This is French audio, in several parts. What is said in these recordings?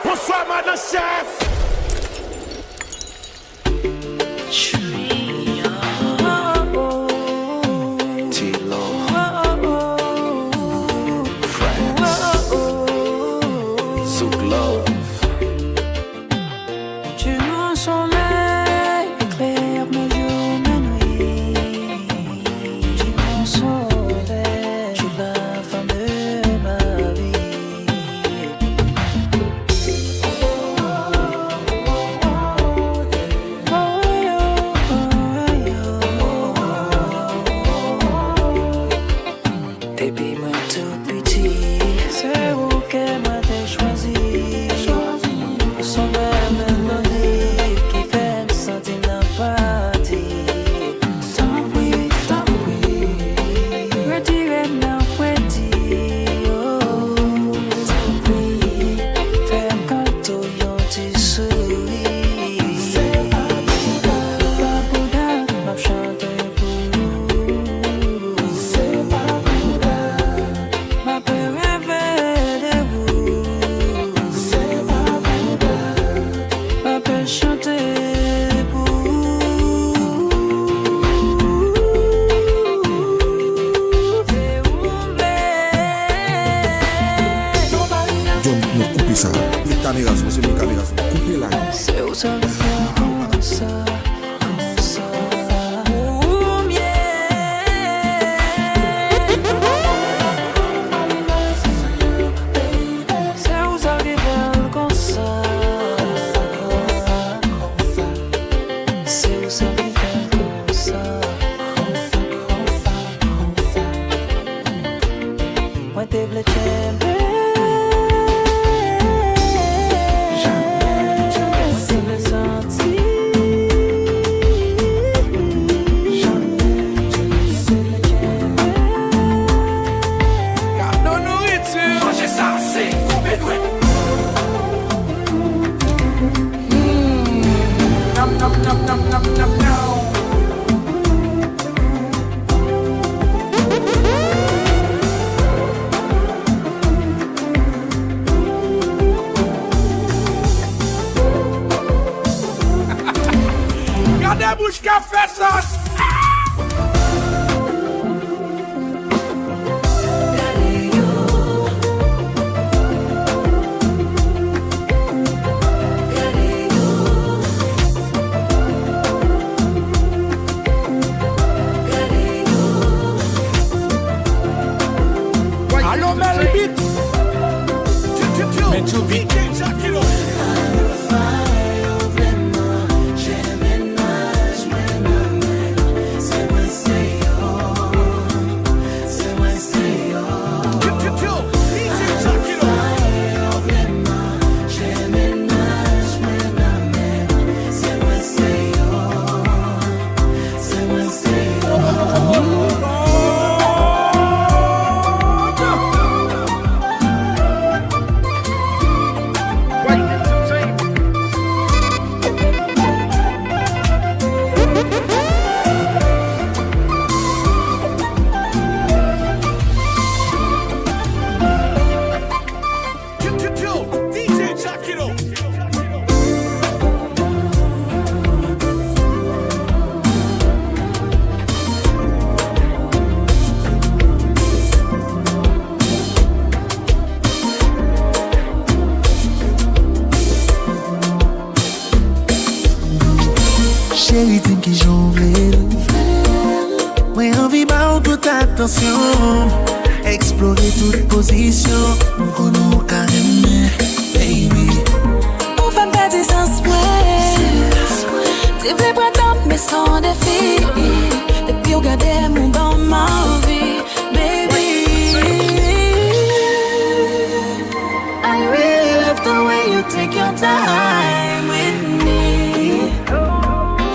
Bonsoir, madame chef. Zouk love. Tu mon soleil éclaire mes jours, mes nuits. Tu mon soleil, tu la femme de ma vie. Depuis moi tout petit, c'est vous que moi t'ai choisi. Son belle mélodie qui fait me sentir l'empathie. Tant pis, retirez ma fouetti. Oh, tant pis, fais un canto yon ti souris. C'est pas Bouddha, m'a chanté pour vous. C'est pas Bouddha, m'a fait rêver de vous. C'est pas Bouddha, m'a fait chanter pour vous. C'est où John, nous coupez ça. Les caméras, monsieur, les caméras, coupez là. c'est où ça me fait comme ça, Ouh, miel. C'est où ça me fait comme ça, c'est où ça me fait comme ça. Moi t'es bleu t'aimer. Manger ça, c'est coupé doué. Nam, nam, nam, nam, nam, nam, nam. Gardez bouche qu'a fait sauce. Allô, Melbit. Mais tu vis. Chérie, dis-moi qui j'en veux. Moi, envie de toute attention. Explorer toute position. Nous nous carrément, baby. On fait pas des sens, tu veux pas tant, mais sans défi. Depuis regarder mon dans ma vie, baby. I really love the way you take your time with me.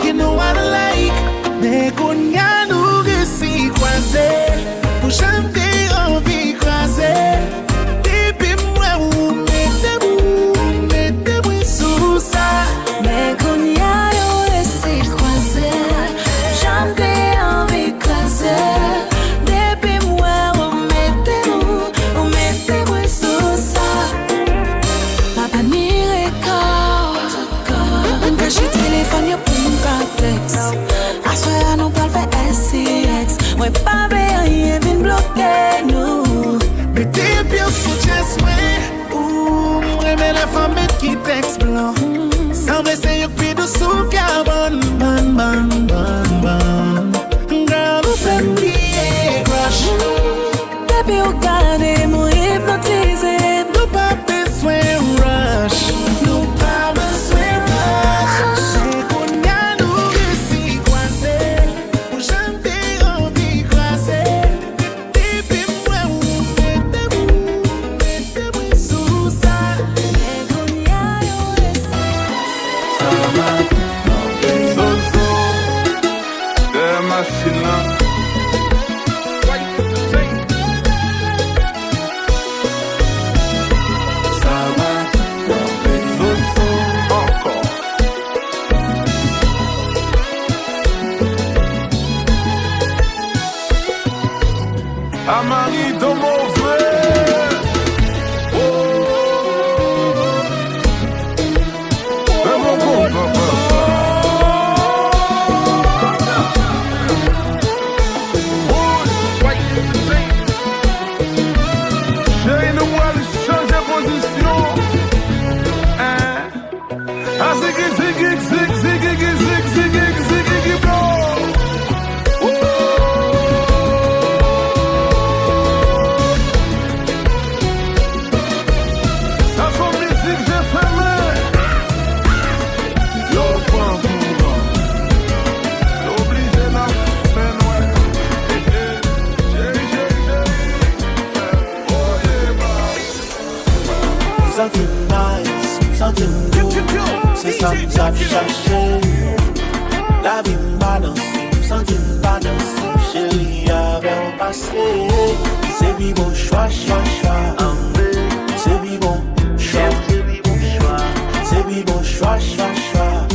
You know what I like. Mais qu'on y a nous réussi croiser. Pour chanter envie croiser. Depuis moi ou mettez-vous sous ça. Mais qu'on y a nous laissé croiser. Chanter envie croiser. mari ton mauvais. C'est mon Konpa. Chérie, nous allons changer position. Ah, zig, zig, zig, zig, zig, zig, zig, zig, blow. Ça son musique, j'ai fermé. Yo, prends pour l'obligé n'a fait noir. Something nice, something new. C'est ça que j'ai cherché. La vie balance, something balance. Chérie, avec mon passé. C'est bi bon choix, choix, choix. C'est bi bon choix. C'est bi bon choix, choix, choix.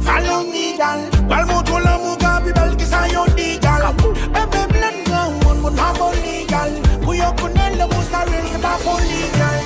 Follow me, gal. Wal mo to la mo ga bi bel ki sa yo di gal. E be blen ga mon ha mo legal. Ku yo kunel mo sa ren se ba ko legal.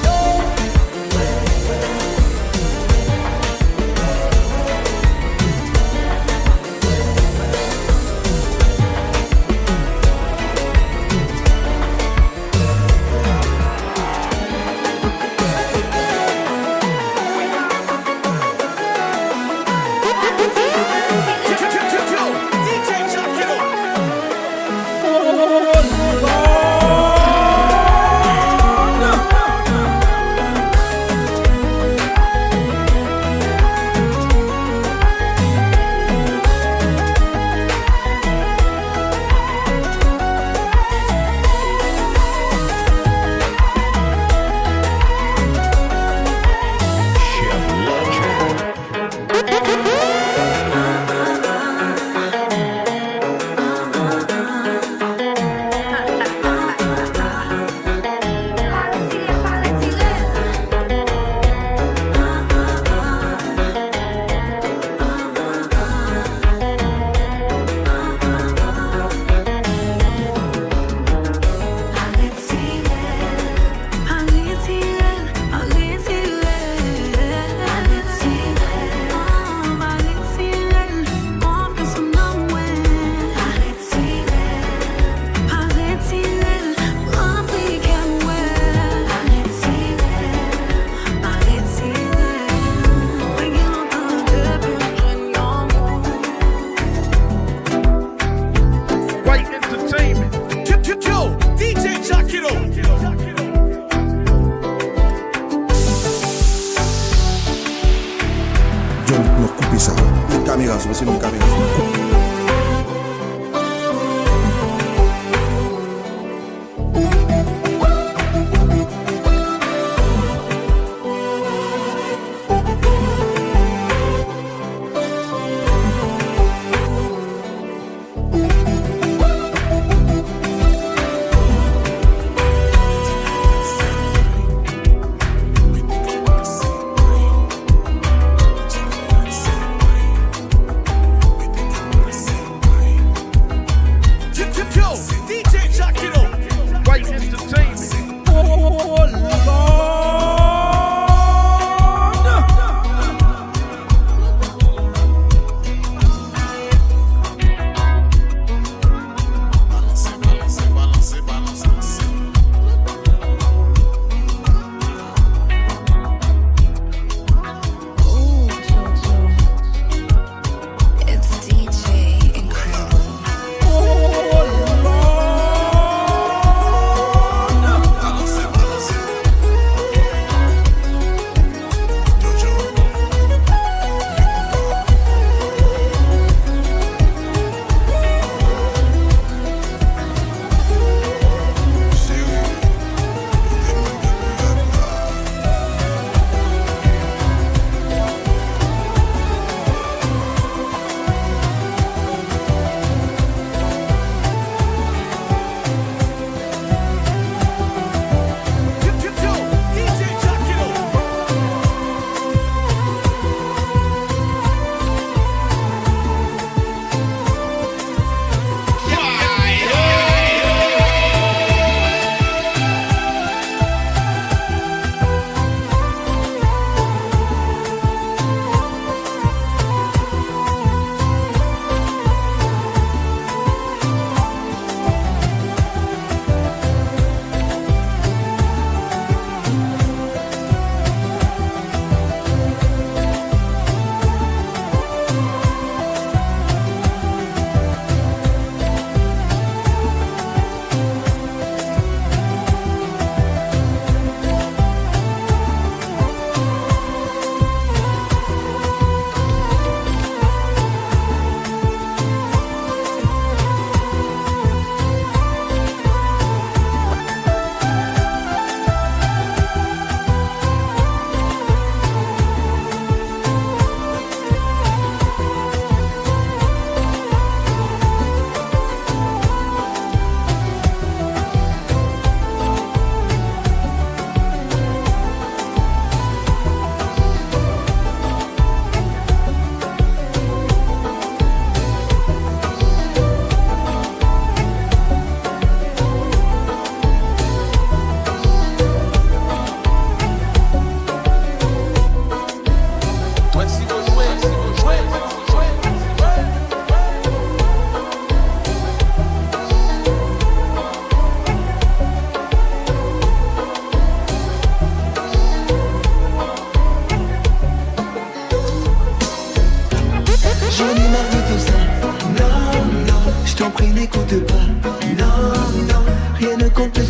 C'est une caméra.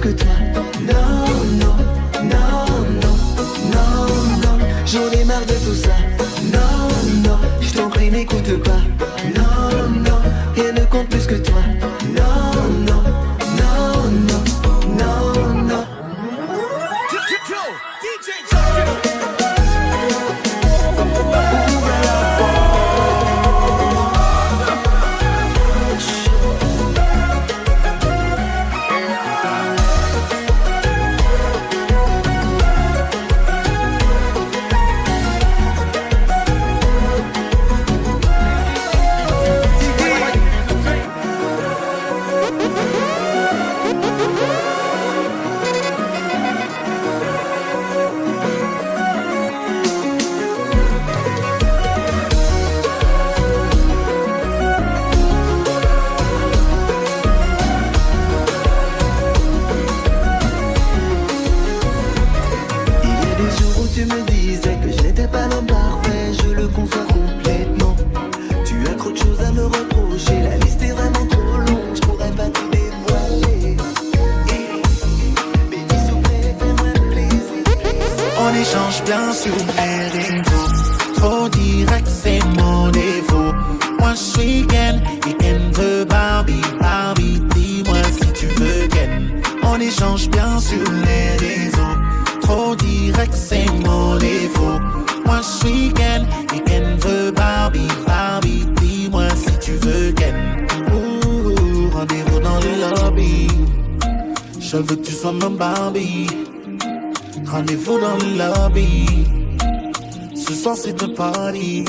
que toi. Non, non, non, non, non, non. J'en ai marre de tout ça. Non, non, je t'en prie n'écoute pas. Non, non, rien ne compte plus que toi. Non, non, non, non, non, non. Tu me disais que je n'étais pas l'homme parfait, je le conçois complètement. Tu as trop de choses à me reprocher, la liste est vraiment trop longue, je pourrais pas tout dévoiler. Baby, s'il vous plaît, fais-moi plaisir. On échange bien sur les réseaux. Trop direct, c'est mon défaut. Moi je suis Ken et Ken veut Barbie. Barbie, dis-moi si tu veux Ken. On échange bien sur les réseaux. Trop direct, c'est mon défaut. Moi je suis Ken et Ken veut Barbie. Barbie, dis-moi si tu veux Ken. Ouh, rendez-vous dans le lobby. Je veux que tu sois ma Barbie. Rendez-vous dans le lobby. Ce soir c'est un party.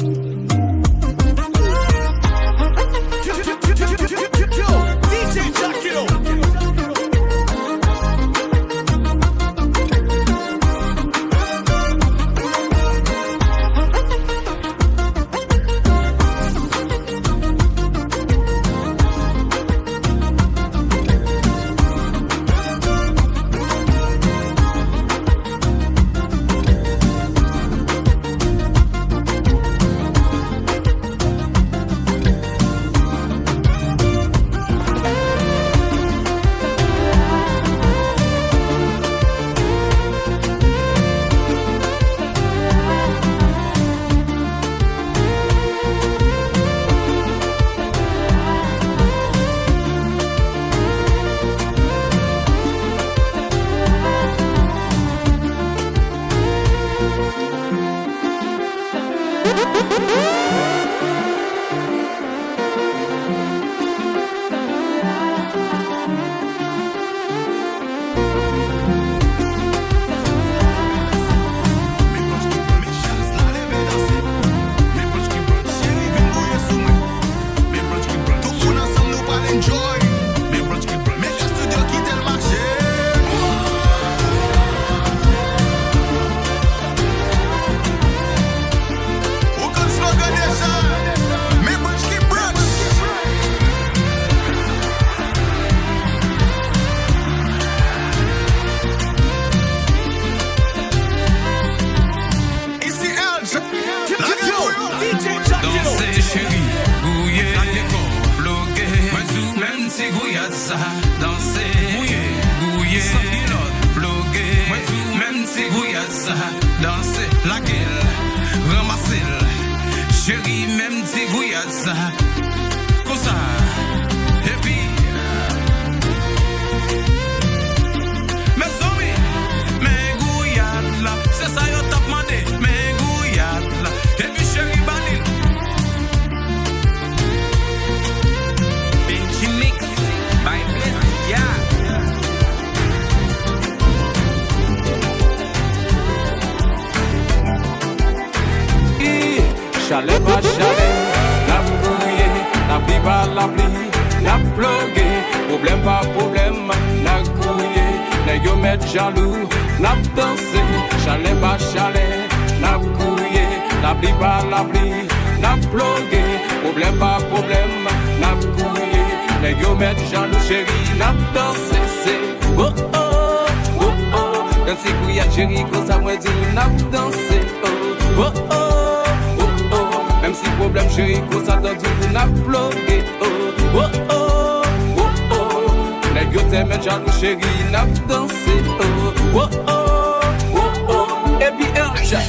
Chalet pas chalet, la brouillé, la pli pas la pli, la plogué, problème pas problème, la grouillé, les yo met jaloux, la dansé, chalet pas chalet, la grouillé, la pli pas la pli, la plogué, problème pas problème, la grouillé, les yo met jaloux chérie, la dansé, c'est oh oh, oh oh, quand c'est grouillé chérie, quand ça moi dit, la dansé, oh oh oh. Même si problème chérie, qu'on s'attend du coup n'a bloqué. Oh, oh, oh, oh, oh. Les gars te met jaloux chérie, n'a dansé. Oh, oh, oh, oh, oh. Et puis Elja,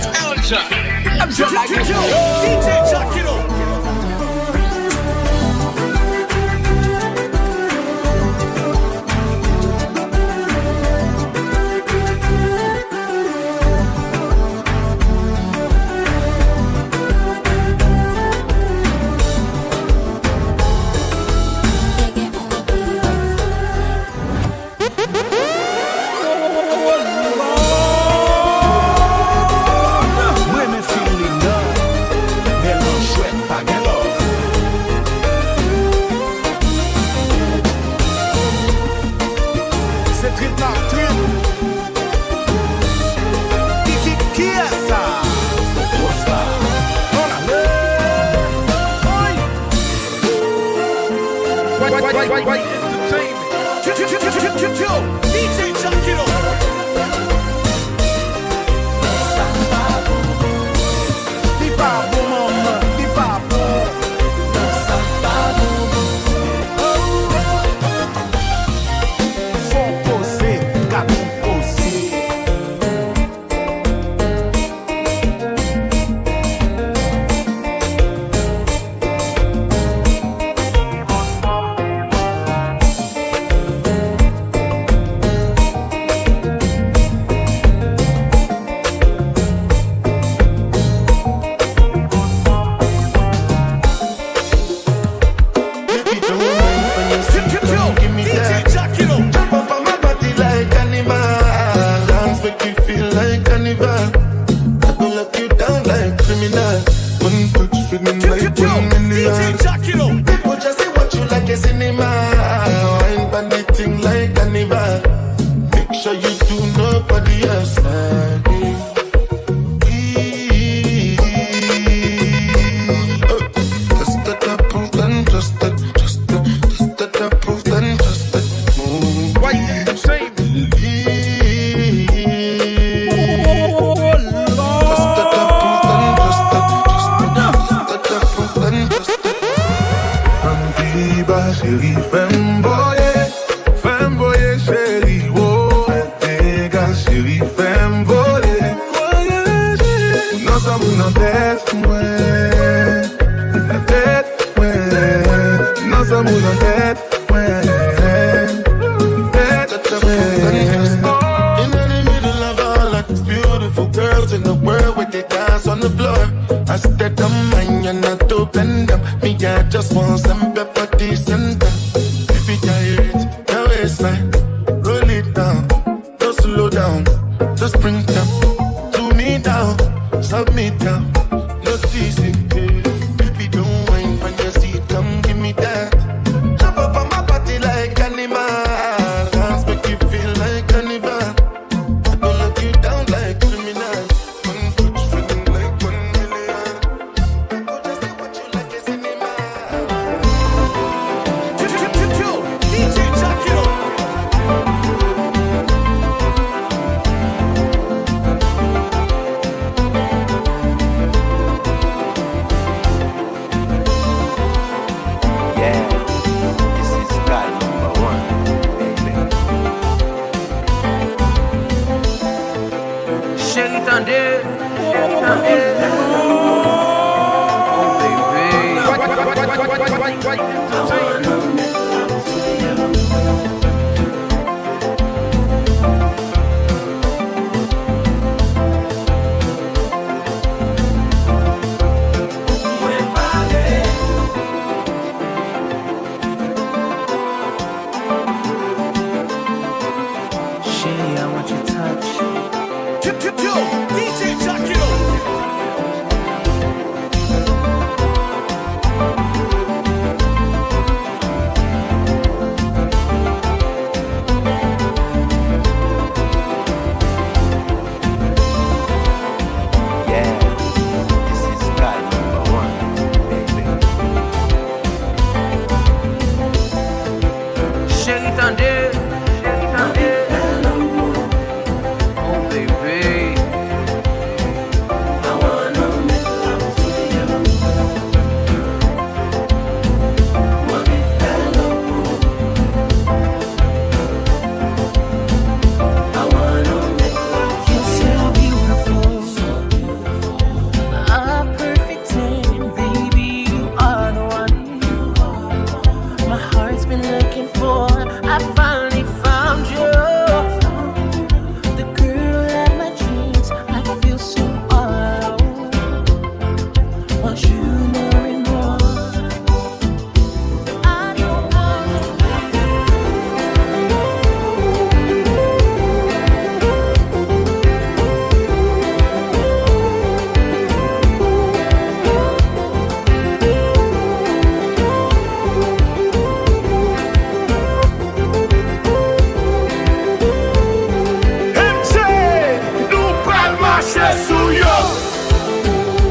I'm just like a DJ Jack it up. Why entertainment? DJ Jack it up.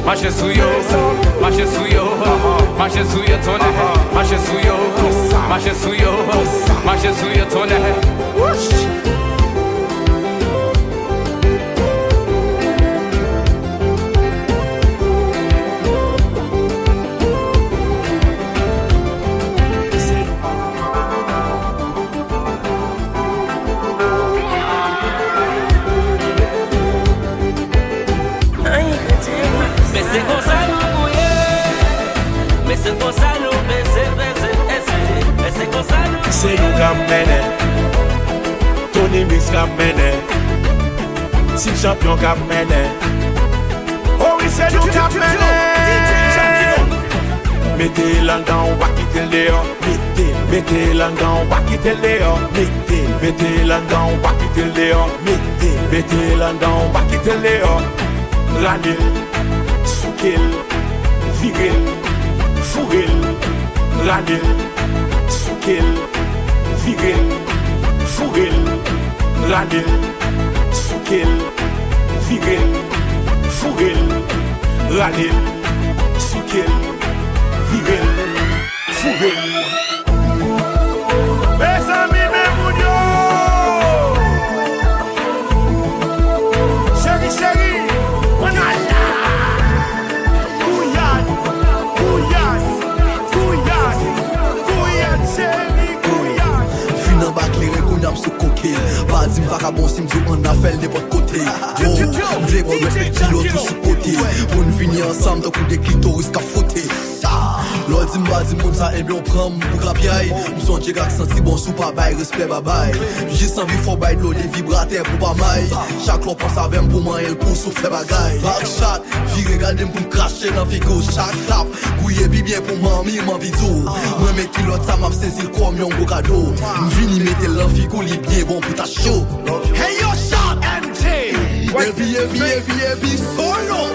marche sou yo, marche sou yo, marche sou yo tonne, marche sou yo, marche sou yo, marche sou yo tonne. C'est nous qui mène, Tony Mix qui mène, Team Champion qui mène. Oh oui, c'est nous qui mène. Mettez l'andan, on va quitter Léon. Mettez l'andan, on va quitter Léon. Mettez l'andan, on va quitter Léon. Mettez l'andan, on va quitter Léon. Ranil, Soukil, Viril, Fouril, Ranil, Soukil, Viril, Fouril, Ranil, Soukil, Viril, Fouril, Ranil, Soukil, Viril, Fouril. Mes amis, mes mounions, chérie, chérie, on a là. Couillade, couillade, couillade, couillade, chérie, couillade. Fin an bak lere kon yam sou koke. Pa di m vaka bon si m di an a fel nepot kote. M vle bon respekti yo tou sou kote. Pou n vini ansam dan kou de klitoris ka fote. Lò di m ba di moun sa enbyon pran m pou grap yay. M son dje gak santi bon sou pa bay, respect babay. Jis an vi fò bay d'lo de vibrater pou pa may. Chak lò pans avem pou man el pou soufle bagay. Backshot, vire gade m pou m krashe nan figo. Chak tap, kouye bi bien pou mami man video. Mwen me kilot sa map sezil kom yon go kado. M vini metel lan figo li bien bon pou ta show. Hey yo, shot MJ. Ebi, solo.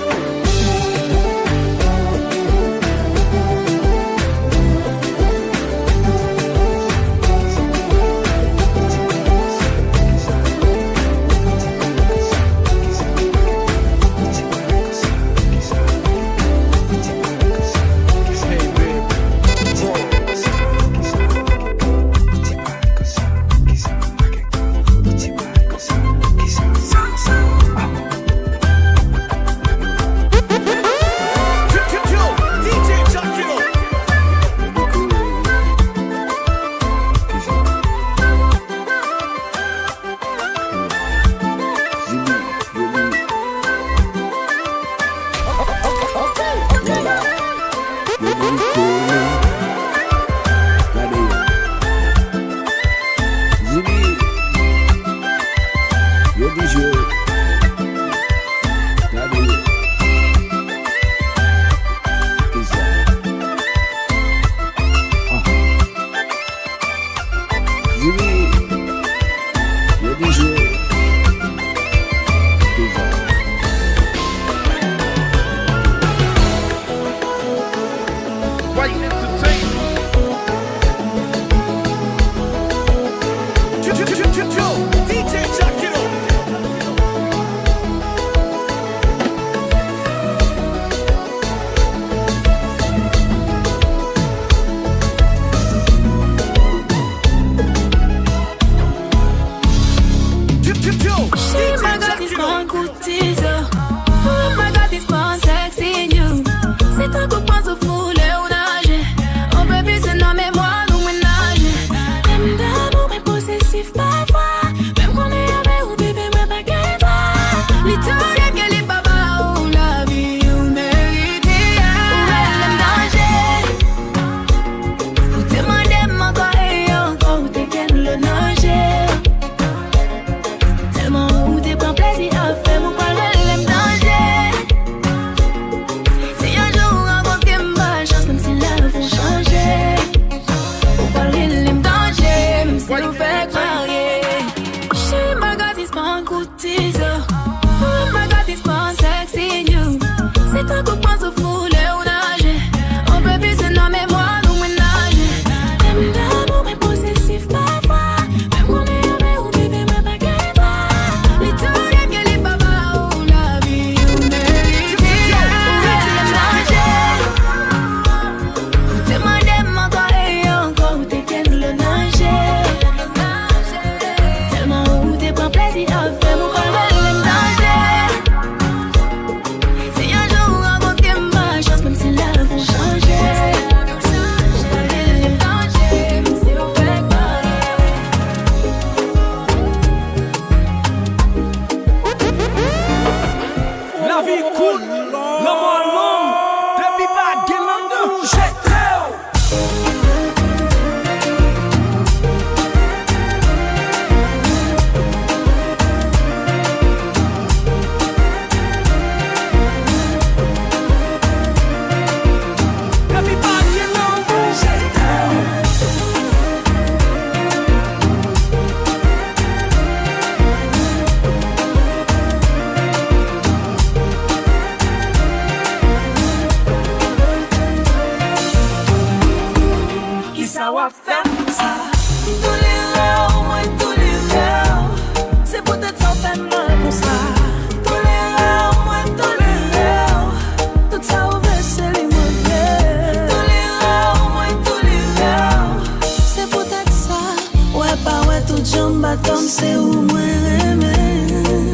comme c'est où moi aimer.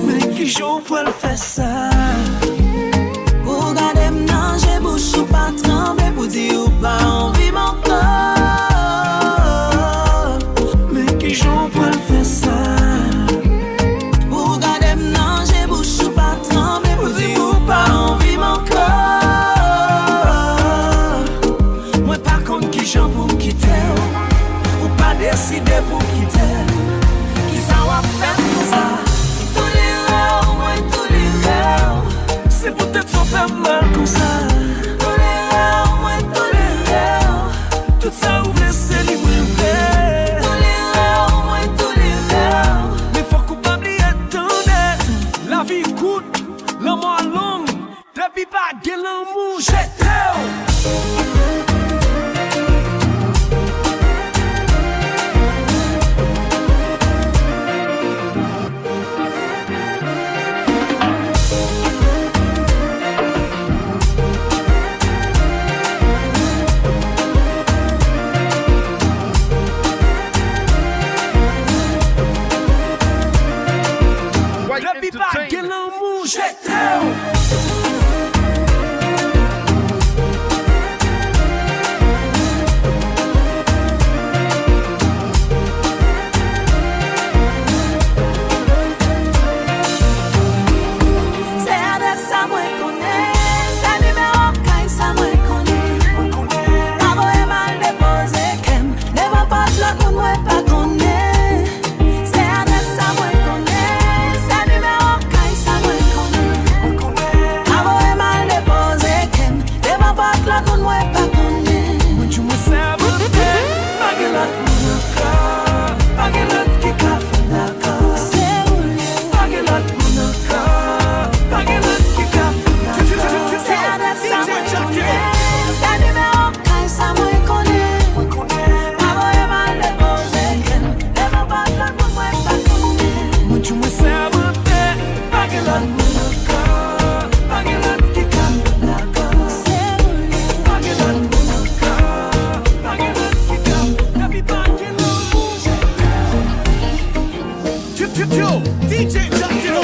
Mais qui joue pour le faire ça? Pour garder m'nan, j'ai bouche ou pas trembler. Pour dire ou pas envie mon corps. Mais qui joue pour le faire ça? Pour garder m'nan, j'ai bouche ou pas trembler. Pour dire ou pas envie mon corps. Moi par contre qui j'en pour quitter. Ou pas décider pour quitter. Qui ça va faire pour ça? Tous les rêves, moi tous les rêves. C'est peut-être sans faire mal comme ça. Tous les rêves, moi tous les rêves. Tout ça ouvre c'est libre. Tous les rêves, moi tous les rêves. Mais faut coupable y attendre. La vie coûte, l'amour à l'homme. Depuis pas de l'amour, j'ai Depuis pas de l'amour, j'ai DJ Jack it up.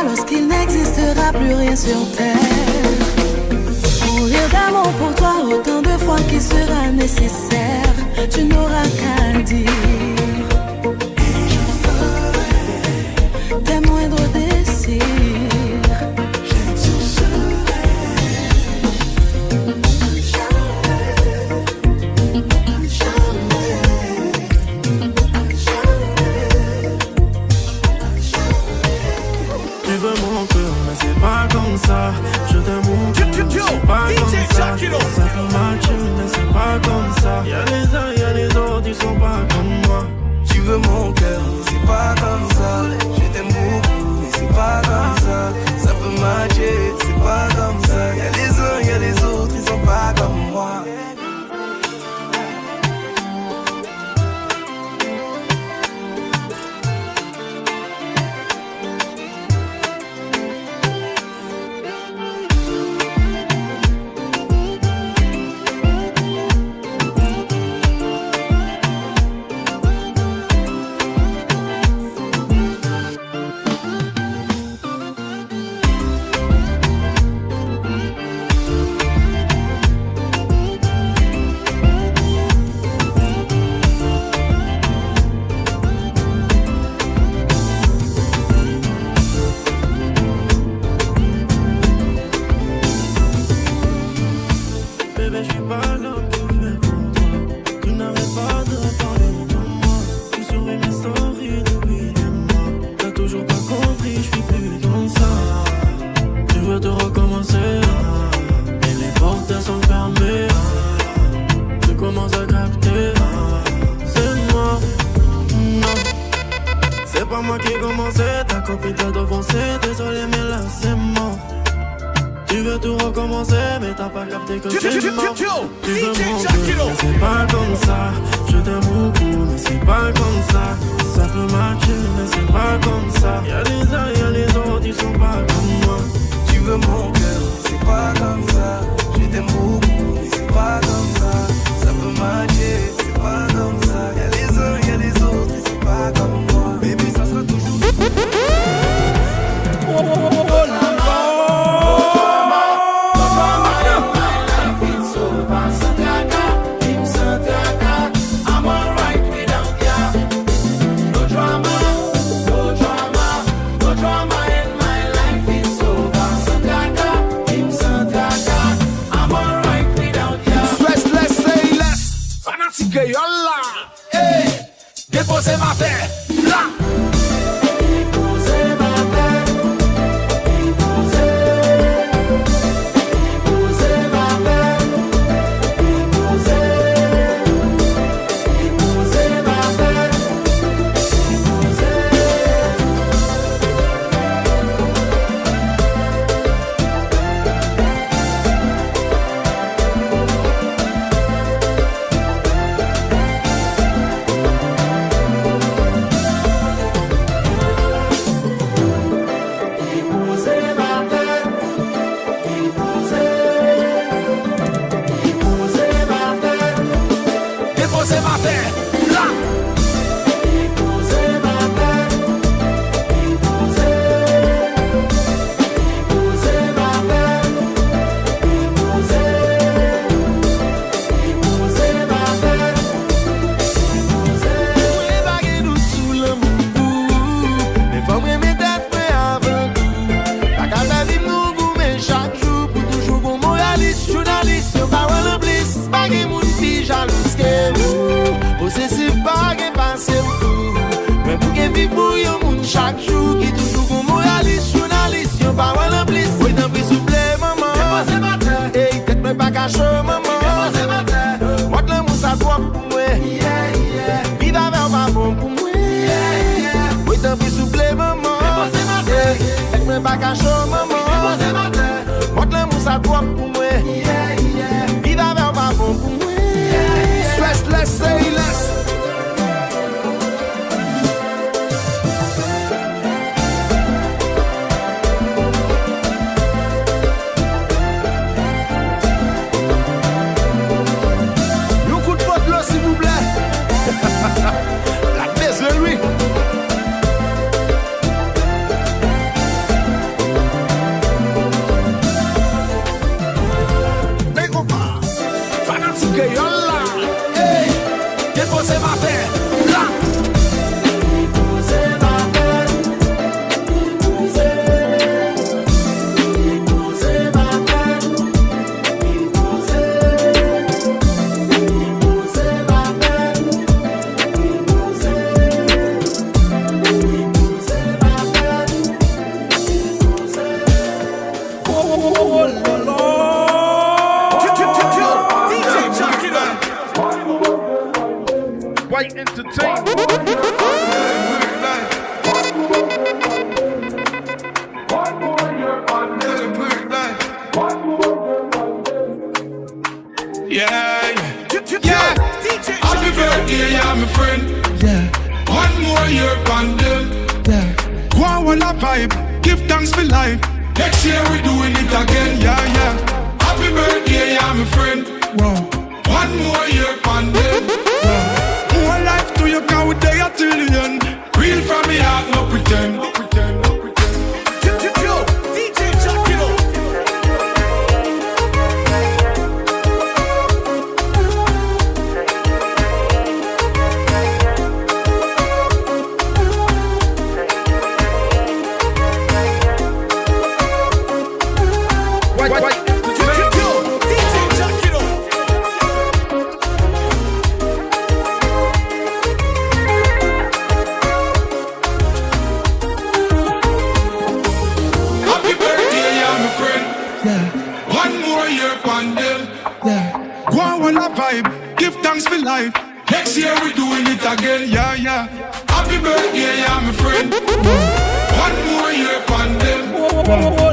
Lorsqu'il n'existera plus rien sur terre, mourir d'amour pour toi autant de fois qu'il sera nécessaire. Tu n'auras qu'à le dire et je ferai tes moindres désirs. J'exaucerai Tu veux mon cœur, mais c'est pas comme ça. Je t'aime mon cœur, c'est pas comme ça. Ça peut marcher, mais c'est pas comme ça. Y'a les uns, y'a les autres, ils sont pas comme moi. recommencer, ta copine t'a offensé. Désolé, mais là c'est mort. Tu veux tout recommencer, mais t'as pas capté que c'est mort. Tu veux mon cœur, mais c'est pas comme ça. Je t'aime beaucoup, mais c'est pas comme ça. Ça peut marcher, mais c'est pas comme ça. Y'a les uns, y'a les autres, ils sont pas comme moi. Tu veux mon cœur, c'est pas comme ça. Je t'aime beaucoup, mais c'est pas comme ça. Ça peut marcher, c'est pas comme ça. Y'a les uns, y'a les autres, et c'est pas comme moi. Baby, ça sera toujours. Que yo là, hey, déposez ma paix, là. Déposez ma paix, déposez ma paix, déposez ma paix, déposez ma paix, là. Déposez ma paix, déposez ma paix, déposez ma paix. Les baguettes nous sous le mouvement. Mais faut me mettre avant tout. La carte à vivre nous goûter chaque jour. Pour toujours qu'on moraliste, journaliste, yo pas one bliss. Baguette moun fi jalouse que vous. Possessif baguette passe tout. Mais pour que vive pour yo moun chaque jour. Qui toujours qu'on moraliste, journaliste, yo pas one bliss. Oui t'en prie souple maman. Déposez ma tête. Hey tête me pas caché maman. Déposez ma tête. Moi le moussa toi pour moi. Vive avec ma bon pour moi. Oui t'en prie souple maman. Déposez ma tête. Tête me pas caché maman. Déposez ma tête. Moi le moussa toi pour moi. Vive avec ma bon pour moi. Stress less, say less. Un coup de pote là s'il vous plaît. La baisse de lui. Mais Konpa, fanatique yo là. Hey, déposez ma paix, là. Déposez ma paix, déposez ma paix, déposez ma paix, White Entertainment. Yeah. Happy birthday, yeah, my friend. Yeah. One more year bundle. Yeah. Go on a vibe. Give thanks for life. Next year we doing it again. Yeah. Happy birthday, yeah, my friend. Wow. One more year bundle. More life to you, cause we there till the end. Real from me heart, no pretend. Vibe, give thanks for life. Next year we doing it again, yeah. Happy Happy birthday, yeah, my friend. One more year upon them.